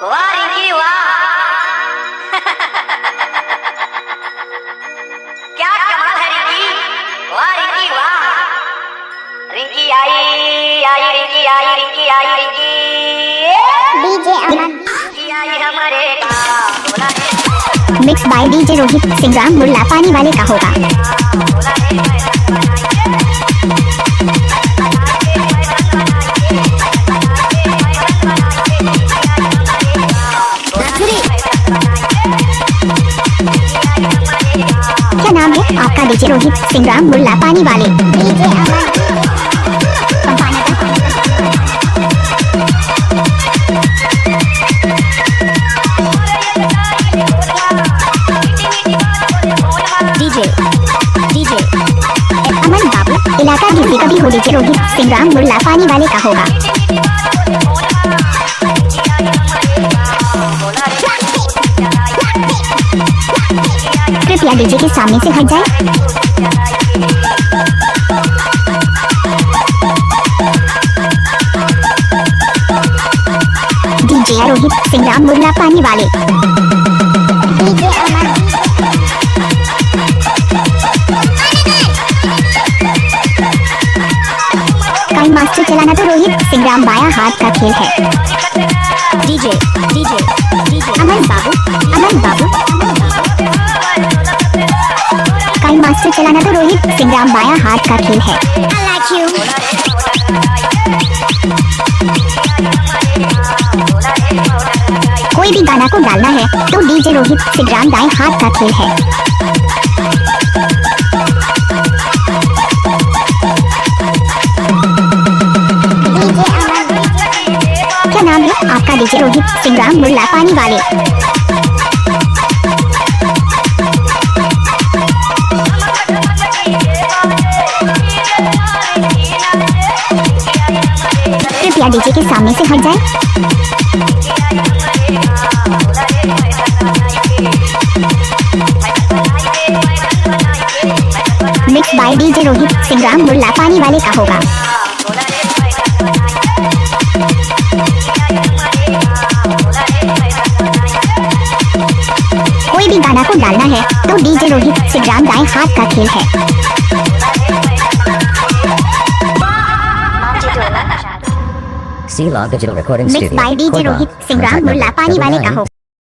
वाह रिंकी वाह। क्या कमाल है रिंकी, वाह रिंकी वाह। रिंकी आई आई रिंकी आई रिंकी आई रिंकी डीजे अमन रिंकी आई हमारे गाँव। Mix by DJ Rohit Singram Mulla पानी वाले का होगा। क्या नाम है आपका डीजे रोहित सिंग्राम मुल्ला पानी वाले? डीजे अमन डीजे डीजे अमन बाबू इलाका गिरती कभी हो डीजे रोहित सिंग्राम मुल्ला पानी वाले का होगा। कृपया डीजे के सामने से हट जाए। डीजे रोहित सिंग्राम मुल्ला पानी वाले। डीजे अमन काई मास्टर चलाना तो रोहित सिंग्राम बाया हाथ का खेल है। डीजे डीजे डीजे अमन बाबू काई मास्टर चलाना तो रोहित सिंग्राम बाया हाथ का खेल है। कोई भी गाना को डालना है तो डीजे रोहित सिंग्राम दाएं हाथ का खेल है। क्या नाम है आपका डीजे रोहित सिंग्राम मुल्ला पानी वाले? कृपया डीजे के सामने से हट जाए। Mix by DJ Rohit Singram Mulla पानी वाले का होगा। कोई भी गाना को डालना है तो डीजे रोहित सिंग्राम दाएं हाथ का खेल है। C-Log Digital Recording mix Studio. By DJ Rohit Singram Mulla पानी वाले का होगा।